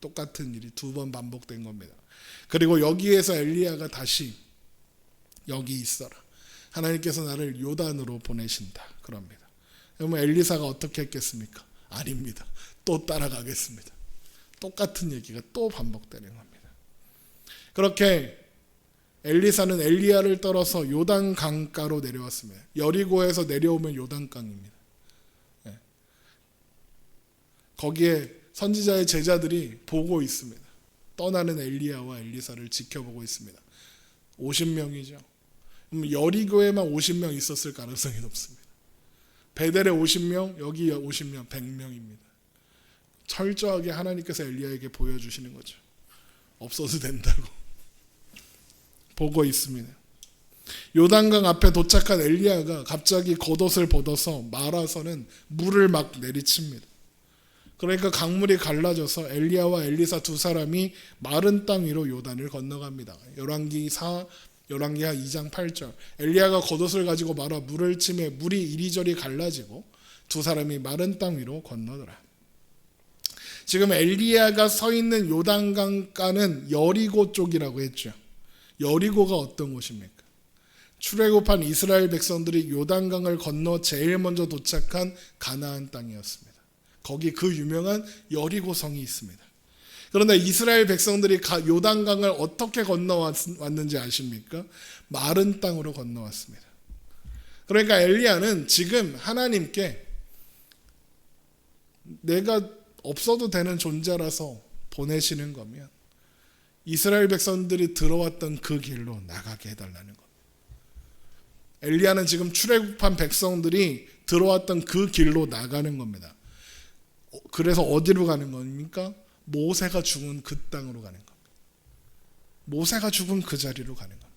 똑같은 일이 2번 반복된 겁니다. 그리고 여기에서 엘리야가 다시 여기 있어라, 하나님께서 나를 요단으로 보내신다 그럽니다. 그러면 엘리사가 어떻게 했겠습니까? 아닙니다. 또 따라가겠습니다. 똑같은 얘기가 또 반복되는 겁니다. 그렇게 엘리사는 엘리야를 따라서 요단 강가로 내려왔습니다. 여리고에서 내려오면 요단강입니다. 거기에 선지자의 제자들이 보고 있습니다. 떠나는 엘리야와 엘리사를 지켜보고 있습니다. 50명이죠. 여리고에만 50명 있었을 가능성이 높습니다. 베델에 50명, 여기 50명, 100명입니다. 철저하게 하나님께서 엘리야에게 보여주시는 거죠. 없어도 된다고. 보고 있습니다. 요단강 앞에 도착한 엘리야가 갑자기 겉옷을 벗어서 말아서는 물을 막 내리칩니다. 그러니까 강물이 갈라져서 엘리야와 엘리사 2사람이 마른 땅 위로 요단을 건너갑니다. 열왕기하 2장 8절 엘리야가 겉옷을 가지고 말아 물을 치매 물이 이리저리 갈라지고 2사람이 마른 땅 위로 건너더라. 지금 엘리야가 서 있는 요단강가는 여리고 쪽이라고 했죠. 여리고가 어떤 곳입니까? 출애굽한 이스라엘 백성들이 요단강을 건너 제일 먼저 도착한 가나안 땅이었습니다. 거기 그 유명한 여리고 성이 있습니다. 그런데 이스라엘 백성들이 요단강을 어떻게 건너왔는지 아십니까? 마른 땅으로 건너왔습니다. 그러니까 엘리야는 지금 하나님께 내가 없어도 되는 존재라서 보내시는 거면 이스라엘 백성들이 들어왔던 그 길로 나가게 해달라는 겁니다. 엘리야는 지금 출애굽한 백성들이 들어왔던 그 길로 나가는 겁니다. 그래서 어디로 가는 겁니까? 모세가 죽은 그 땅으로 가는 겁니다. 모세가 죽은 그 자리로 가는 겁니다.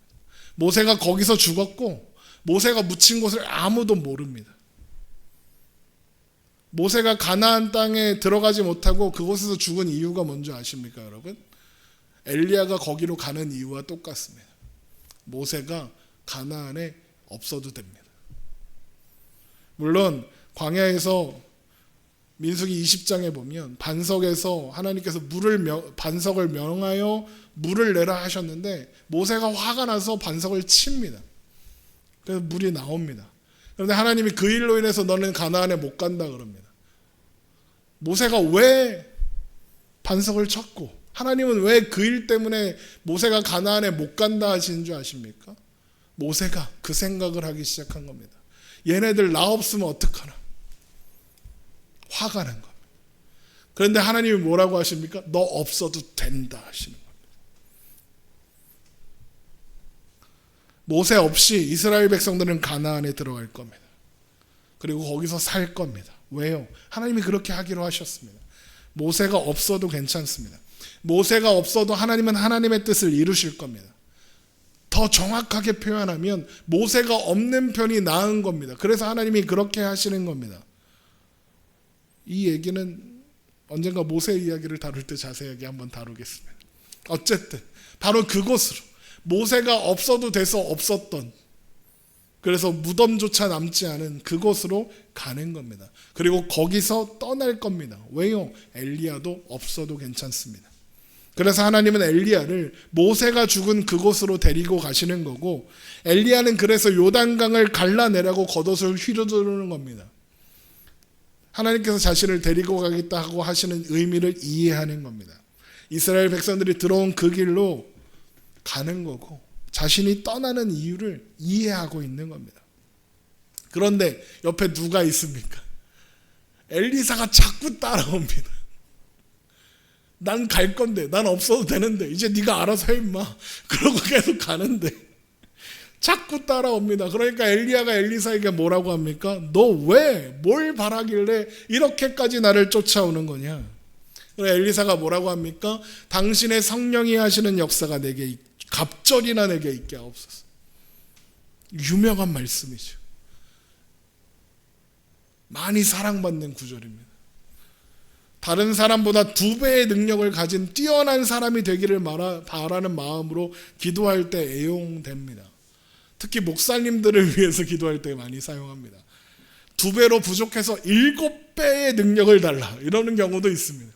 모세가 거기서 죽었고 모세가 묻힌 곳을 아무도 모릅니다. 모세가 가나안 땅에 들어가지 못하고 그곳에서 죽은 이유가 뭔지 아십니까, 여러분? 엘리야가 거기로 가는 이유와 똑같습니다. 모세가 가나안에 없어도 됩니다. 물론 광야에서 민수기 20장에 보면 반석에서 하나님께서 반석을 명하여 물을 내라 하셨는데 모세가 화가 나서 반석을 칩니다. 그래서 물이 나옵니다. 그런데 하나님이 그 일로 인해서 너는 가나안에 못 간다 그럽니다. 모세가 왜 반석을 쳤고 하나님은 왜 그 일 때문에 모세가 가나안에 못 간다 하시는 줄 아십니까? 모세가 그 생각을 하기 시작한 겁니다. 얘네들 나 없으면 어떡하나? 화가 난 겁니다. 그런데 하나님이 뭐라고 하십니까? 너 없어도 된다 하시는 겁니다. 모세 없이 이스라엘 백성들은 가나안에 들어갈 겁니다. 그리고 거기서 살 겁니다. 왜요? 하나님이 그렇게 하기로 하셨습니다. 모세가 없어도 괜찮습니다. 모세가 없어도 하나님은 하나님의 뜻을 이루실 겁니다. 더 정확하게 표현하면 모세가 없는 편이 나은 겁니다. 그래서 하나님이 그렇게 하시는 겁니다. 이 얘기는 언젠가 모세 이야기를 다룰 때 자세하게 한번 다루겠습니다. 어쨌든 바로 그곳으로 모세가 없어도 돼서 없었던, 그래서 무덤조차 남지 않은 그곳으로 가는 겁니다. 그리고 거기서 떠날 겁니다. 왜요? 엘리야도 없어도 괜찮습니다. 그래서 하나님은 엘리야를 모세가 죽은 그곳으로 데리고 가시는 거고, 엘리야는 그래서 요단강을 갈라내라고 겉옷을 휘두르는 겁니다. 하나님께서 자신을 데리고 가겠다고 하시는 의미를 이해하는 겁니다. 이스라엘 백성들이 들어온 그 길로 가는 거고 자신이 떠나는 이유를 이해하고 있는 겁니다. 그런데 옆에 누가 있습니까? 엘리사가 자꾸 따라옵니다. 난 갈 건데, 난 없어도 되는데, 이제 네가 알아서 해 임마. 그러고 계속 가는데 자꾸 따라옵니다. 그러니까 엘리야가 엘리사에게 뭐라고 합니까? 너 왜 뭘 바라길래 이렇게까지 나를 쫓아오는 거냐? 그래서 엘리사가 뭐라고 합니까? 당신의 성령이 하시는 역사가 내게 갑절이나 내게 있게 하옵소서. 유명한 말씀이죠. 많이 사랑받는 구절입니다. 다른 사람보다 2배의 능력을 가진 뛰어난 사람이 되기를 바라는 마음으로 기도할 때 애용됩니다. 특히 목사님들을 위해서 기도할 때 많이 사용합니다. 2배로 부족해서 7배의 능력을 달라, 이러는 경우도 있습니다.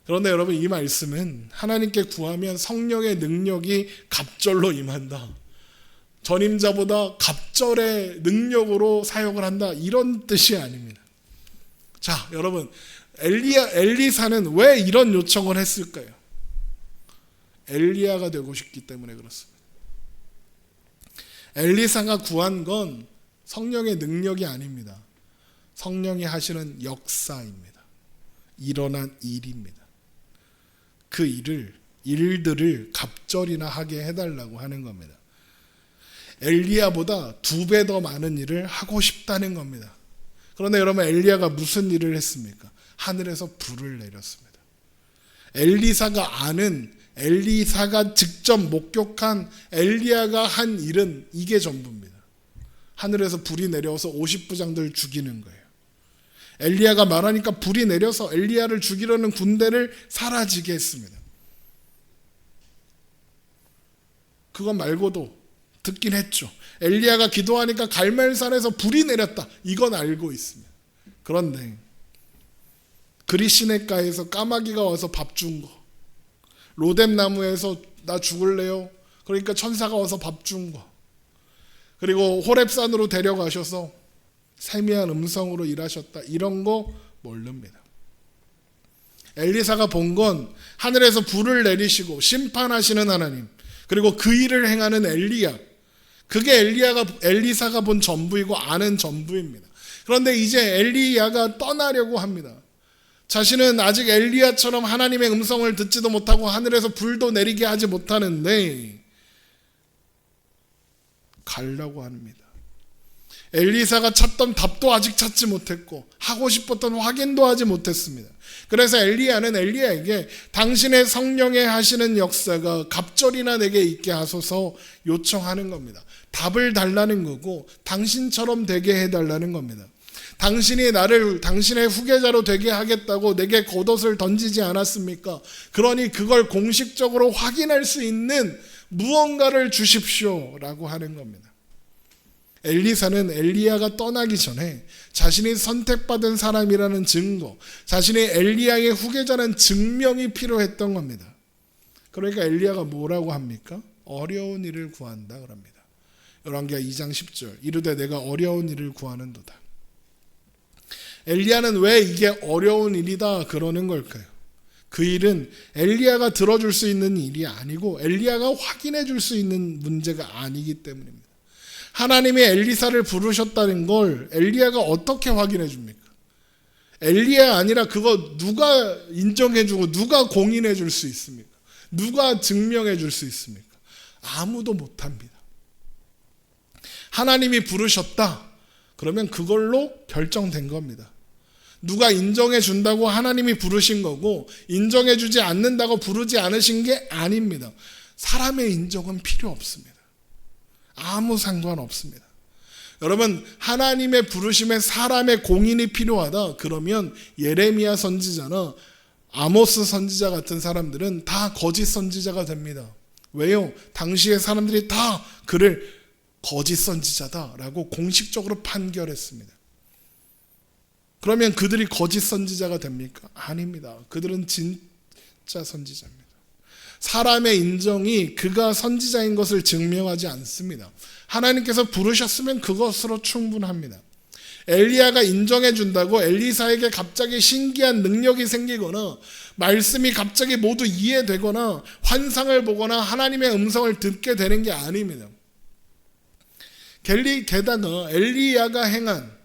그런데 여러분, 이 말씀은 하나님께 구하면 성령의 능력이 갑절로 임한다, 전임자보다 갑절의 능력으로 사역을 한다, 이런 뜻이 아닙니다. 자, 여러분, 엘리사는 왜 이런 요청을 했을까요? 엘리야가 되고 싶기 때문에 그렇습니다. 엘리사가 구한 건 성령의 능력이 아닙니다. 성령이 하시는 역사입니다. 일어난 일입니다. 그 일들을 갑절이나 하게 해달라고 하는 겁니다. 엘리야보다 2배 더 많은 일을 하고 싶다는 겁니다. 그런데 여러분, 엘리야가 무슨 일을 했습니까? 하늘에서 불을 내렸습니다. 엘리사가 직접 목격한 엘리야가 한 일은 이게 전부입니다. 하늘에서 불이 내려서 50부장들 죽이는 거예요. 엘리야가 말하니까 불이 내려서 엘리야를 죽이려는 군대를 사라지게 했습니다. 그거 말고도 듣긴 했죠. 엘리야가 기도하니까 갈멜산에서 불이 내렸다, 이건 알고 있습니다. 그런데 그리시네가에서 까마귀가 와서 밥 준 거, 로뎀 나무에서 나 죽을래요? 그러니까 천사가 와서 밥 준 거, 그리고 호렙산으로 데려가셔서 세미한 음성으로 일하셨다, 이런 거 모릅니다. 엘리사가 본 건 하늘에서 불을 내리시고 심판하시는 하나님, 그리고 그 일을 행하는 엘리야, 그게 엘리사가 본 전부이고 아는 전부입니다. 그런데 이제 엘리야가 떠나려고 합니다. 자신은 아직 엘리야처럼 하나님의 음성을 듣지도 못하고 하늘에서 불도 내리게 하지 못하는데 가려고 합니다. 엘리사가 찾던 답도 아직 찾지 못했고 하고 싶었던 확인도 하지 못했습니다. 그래서 엘리야는 엘리야에게 당신의 성령의 하시는 역사가 갑절이나 내게 있게 하소서 요청하는 겁니다. 답을 달라는 거고 당신처럼 되게 해달라는 겁니다. 당신이 나를 당신의 후계자로 되게 하겠다고 내게 겉옷을 던지지 않았습니까? 그러니 그걸 공식적으로 확인할 수 있는 무언가를 주십시오라고 하는 겁니다. 엘리사는 엘리야가 떠나기 전에 자신이 선택받은 사람이라는 증거, 자신이 엘리야의 후계자라는 증명이 필요했던 겁니다. 그러니까 엘리야가 뭐라고 합니까? 어려운 일을 구한다 그럽니다. 열왕기하 2장 10절 이르되 내가 어려운 일을 구하는도다. 엘리야는 왜 이게 어려운 일이다 그러는 걸까요? 그 일은 엘리야가 들어줄 수 있는 일이 아니고 엘리야가 확인해 줄 수 있는 문제가 아니기 때문입니다. 하나님이 엘리사를 부르셨다는 걸 엘리야가 어떻게 확인해 줍니까? 엘리야 아니라 그거 누가 인정해 주고 누가 공인해 줄 수 있습니까? 누가 증명해 줄 수 있습니까? 아무도 못합니다. 하나님이 부르셨다. 그러면 그걸로 결정된 겁니다. 누가 인정해 준다고 하나님이 부르신 거고 인정해 주지 않는다고 부르지 않으신 게 아닙니다. 사람의 인정은 필요 없습니다. 아무 상관없습니다. 여러분, 하나님의 부르심에 사람의 공인이 필요하다. 그러면 예레미야 선지자나 아모스 선지자 같은 사람들은 다 거짓 선지자가 됩니다. 왜요? 당시의 사람들이 다 그를 거짓 선지자다라고 공식적으로 판결했습니다. 그러면 그들이 거짓 선지자가 됩니까? 아닙니다. 그들은 진짜 선지자입니다. 사람의 인정이 그가 선지자인 것을 증명하지 않습니다. 하나님께서 부르셨으면 그것으로 충분합니다. 엘리야가 인정해 준다고 엘리사에게 갑자기 신기한 능력이 생기거나 말씀이 갑자기 모두 이해되거나 환상을 보거나 하나님의 음성을 듣게 되는 게 아닙니다. 게다가 엘리야가 행한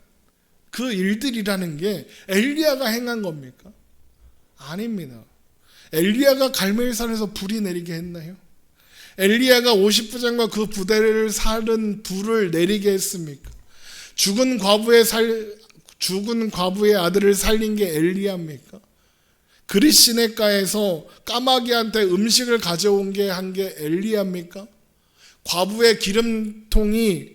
그 일들이라는 게 엘리야가 행한 겁니까? 아닙니다. 엘리야가 갈멜산에서 불이 내리게 했나요? 엘리야가 50부장과 그 부대를 살은 불을 내리게 했습니까? 죽은 과부의 아들을 살린 게 엘리야입니까? 그릿시네가에서 까마귀한테 음식을 가져온 게 한 게 엘리야입니까? 과부의 기름통이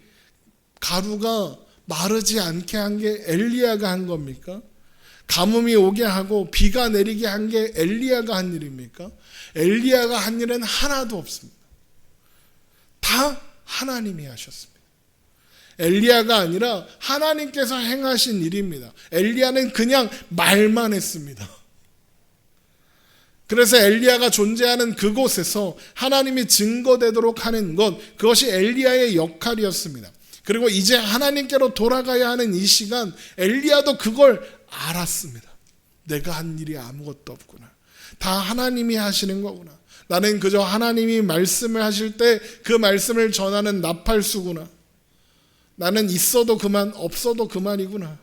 가루가 마르지 않게 한 게 엘리야가 한 겁니까? 가뭄이 오게 하고 비가 내리게 한 게 엘리야가 한 일입니까? 엘리야가 한 일은 하나도 없습니다. 다 하나님이 하셨습니다. 엘리야가 아니라 하나님께서 행하신 일입니다. 엘리야는 그냥 말만 했습니다. 그래서 엘리야가 존재하는 그곳에서 하나님이 증거되도록 하는 것, 그것이 엘리야의 역할이었습니다. 그리고 이제 하나님께로 돌아가야 하는 이 시간, 엘리야도 그걸 알았습니다. 내가 한 일이 아무것도 없구나. 다 하나님이 하시는 거구나. 나는 그저 하나님이 말씀을 하실 때 그 말씀을 전하는 나팔수구나. 나는 있어도 그만, 없어도 그만이구나.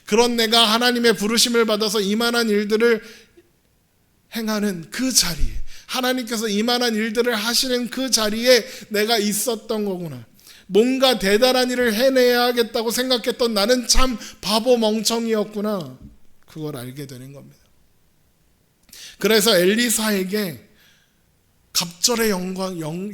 그런 내가 하나님의 부르심을 받아서 이만한 일들을 행하는 그 자리에, 하나님께서 이만한 일들을 하시는 그 자리에 내가 있었던 거구나. 뭔가 대단한 일을 해내야겠다고 생각했던 나는 참 바보 멍청이였구나. 그걸 알게 되는 겁니다. 그래서 엘리사에게 갑절의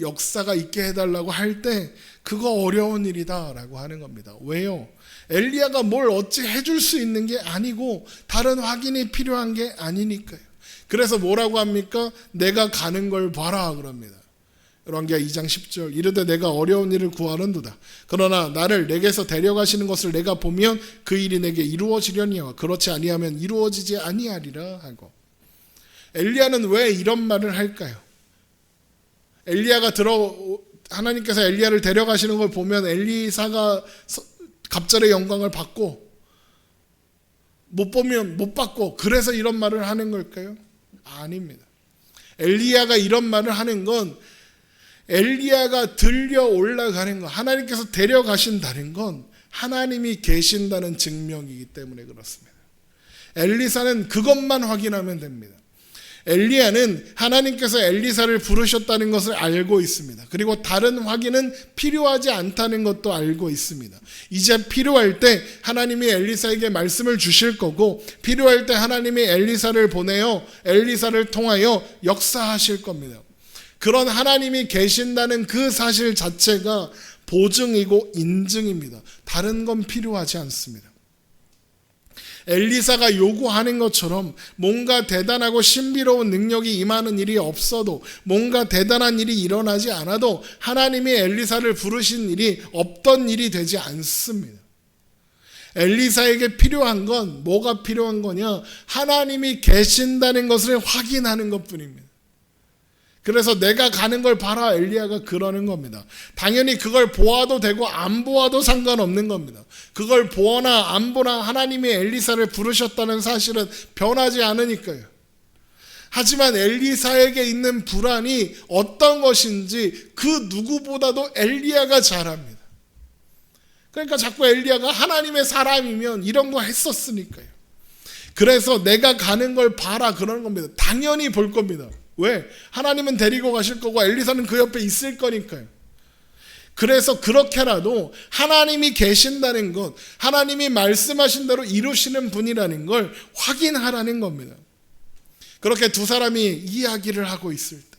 역사가 있게 해달라고 할 때 그거 어려운 일이다 라고 하는 겁니다. 왜요? 엘리야가 뭘 어찌 해줄 수 있는 게 아니고 다른 확인이 필요한 게 아니니까요. 그래서 뭐라고 합니까? 내가 가는 걸 봐라 그럽니다. 열왕기하 2장 10절 이르되 내가 어려운 일을 구하는도다. 그러나 나를 내게서 데려가시는 것을 내가 보면 그 일이 내게 이루어지려니와 그렇지 아니하면 이루어지지 아니하리라 하고. 엘리야는 왜 이런 말을 할까요? 하나님께서 엘리야를 데려가시는 걸 보면 엘리사가 갑절의 영광을 받고 못 보면 못 받고 그래서 이런 말을 하는 걸까요? 아닙니다. 엘리야가 이런 말을 하는 건 엘리야가 들려 올라가는 것, 하나님께서 데려가신다는 건 하나님이 계신다는 증명이기 때문에 그렇습니다. 엘리사는 그것만 확인하면 됩니다. 엘리야는 하나님께서 엘리사를 부르셨다는 것을 알고 있습니다. 그리고 다른 확인은 필요하지 않다는 것도 알고 있습니다. 이제 필요할 때 하나님이 엘리사에게 말씀을 주실 거고, 필요할 때 하나님이 엘리사를 보내어 엘리사를 통하여 역사하실 겁니다. 그런 하나님이 계신다는 그 사실 자체가 보증이고 인증입니다. 다른 건 필요하지 않습니다. 엘리사가 요구하는 것처럼 뭔가 대단하고 신비로운 능력이 임하는 일이 없어도, 뭔가 대단한 일이 일어나지 않아도 하나님이 엘리사를 부르신 일이 없던 일이 되지 않습니다. 엘리사에게 필요한 건 뭐가 필요한 거냐? 하나님이 계신다는 것을 확인하는 것뿐입니다. 그래서 내가 가는 걸 봐라, 엘리야가 그러는 겁니다. 당연히 그걸 보아도 되고 안 보아도 상관없는 겁니다. 그걸 보거나 안 보나 하나님이 엘리사를 부르셨다는 사실은 변하지 않으니까요. 하지만 엘리사에게 있는 불안이 어떤 것인지 그 누구보다도 엘리야가 잘 압니다. 그러니까 자꾸 엘리야가 하나님의 사람이면 이런 거 했었으니까요. 그래서 내가 가는 걸 봐라 그러는 겁니다. 당연히 볼 겁니다. 왜? 하나님은 데리고 가실 거고 엘리사는 그 옆에 있을 거니까요. 그래서 그렇게라도 하나님이 계신다는 것, 하나님이 말씀하신 대로 이루시는 분이라는 걸 확인하라는 겁니다. 그렇게 두 사람이 이야기를 하고 있을 때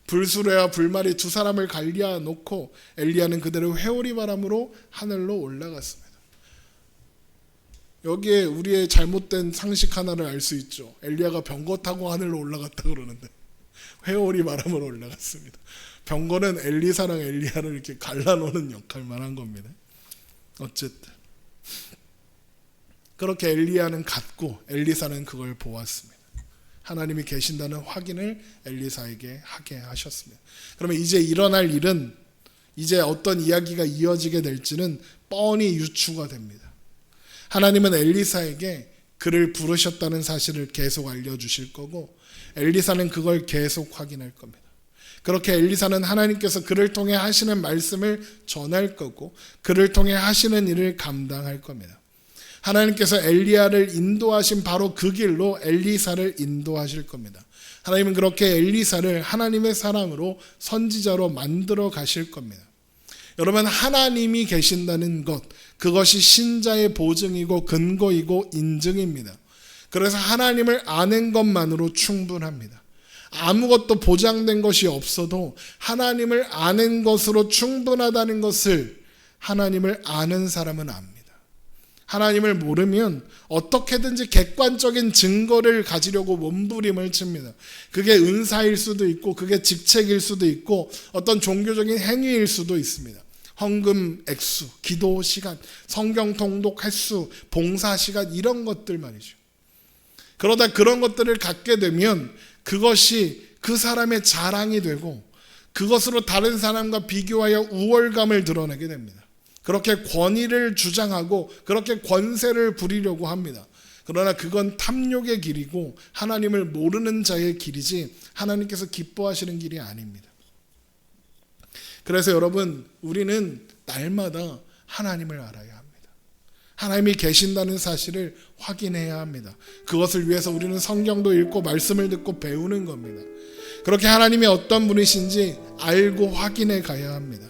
불수레와 불말이 두 사람을 갈려 놓고 엘리야는 그대로 회오리 바람으로 하늘로 올라갔습니다. 여기에 우리의 잘못된 상식 하나를 알 수 있죠. 엘리야가 병거 타고 하늘로 올라갔다 그러는데 회오리 바람으로 올라갔습니다. 병거는 엘리사랑 엘리야를 이렇게 갈라놓는 역할만 한 겁니다. 어쨌든 그렇게 엘리야는 갔고 엘리사는 그걸 보았습니다. 하나님이 계신다는 확인을 엘리사에게 하게 하셨습니다. 그러면 이제 일어날 일은, 이제 어떤 이야기가 이어지게 될지는 뻔히 유추가 됩니다. 하나님은 엘리사에게 그를 부르셨다는 사실을 계속 알려주실 거고, 엘리사는 그걸 계속 확인할 겁니다. 그렇게 엘리사는 하나님께서 그를 통해 하시는 말씀을 전할 거고, 그를 통해 하시는 일을 감당할 겁니다. 하나님께서 엘리야를 인도하신 바로 그 길로 엘리사를 인도하실 겁니다. 하나님은 그렇게 엘리사를 하나님의 사랑으로 선지자로 만들어 가실 겁니다. 여러분, 하나님이 계신다는 것, 그것이 신자의 보증이고 근거이고 인증입니다. 그래서 하나님을 아는 것만으로 충분합니다. 아무것도 보장된 것이 없어도 하나님을 아는 것으로 충분하다는 것을 하나님을 아는 사람은 압니다. 하나님을 모르면 어떻게든지 객관적인 증거를 가지려고 몸부림을 칩니다. 그게 은사일 수도 있고, 그게 직책일 수도 있고, 어떤 종교적인 행위일 수도 있습니다. 헌금 액수, 기도 시간, 성경 통독 횟수, 봉사 시간, 이런 것들 말이죠. 그러다 그런 것들을 갖게 되면 그것이 그 사람의 자랑이 되고, 그것으로 다른 사람과 비교하여 우월감을 드러내게 됩니다. 그렇게 권위를 주장하고 그렇게 권세를 부리려고 합니다. 그러나 그건 탐욕의 길이고 하나님을 모르는 자의 길이지 하나님께서 기뻐하시는 길이 아닙니다. 그래서 여러분, 우리는 날마다 하나님을 알아야 합니다. 하나님이 계신다는 사실을 확인해야 합니다. 그것을 위해서 우리는 성경도 읽고 말씀을 듣고 배우는 겁니다. 그렇게 하나님이 어떤 분이신지 알고 확인해 가야 합니다.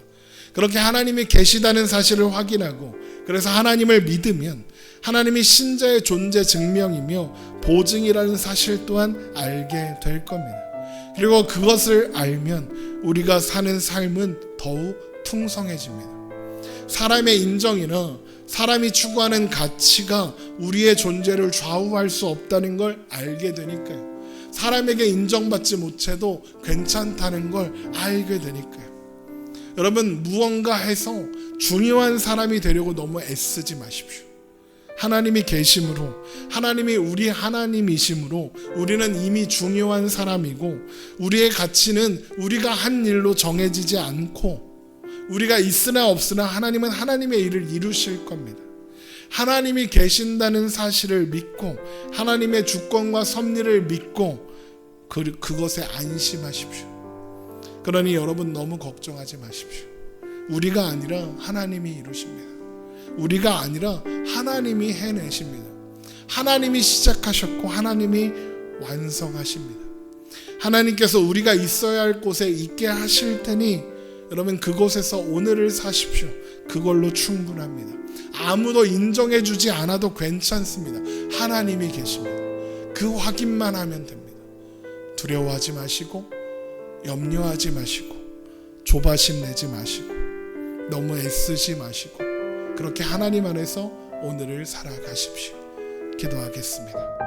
그렇게 하나님이 계시다는 사실을 확인하고, 그래서 하나님을 믿으면 하나님이 신자의 존재 증명이며 보증이라는 사실 또한 알게 될 겁니다. 그리고 그것을 알면 우리가 사는 삶은 더욱 풍성해집니다. 사람의 인정이나 사람이 추구하는 가치가 우리의 존재를 좌우할 수 없다는 걸 알게 되니까요. 사람에게 인정받지 못해도 괜찮다는 걸 알게 되니까요. 여러분, 무언가 해서 중요한 사람이 되려고 너무 애쓰지 마십시오. 하나님이 계심으로, 하나님이 우리 하나님이심으로 우리는 이미 중요한 사람이고, 우리의 가치는 우리가 한 일로 정해지지 않고, 우리가 있으나 없으나 하나님은 하나님의 일을 이루실 겁니다. 하나님이 계신다는 사실을 믿고, 하나님의 주권과 섭리를 믿고 그것에 안심하십시오. 그러니 여러분, 너무 걱정하지 마십시오. 우리가 아니라 하나님이 이루십니다. 우리가 아니라 하나님이 해내십니다. 하나님이 시작하셨고 하나님이 완성하십니다. 하나님께서 우리가 있어야 할 곳에 있게 하실 테니 여러분 그곳에서 오늘을 사십시오. 그걸로 충분합니다. 아무도 인정해 주지 않아도 괜찮습니다. 하나님이 계십니다. 그 확인만 하면 됩니다. 두려워하지 마시고 염려하지 마시고 조바심 내지 마시고 너무 애쓰지 마시고 그렇게 하나님 안에서 오늘을 살아가십시오. 기도하겠습니다.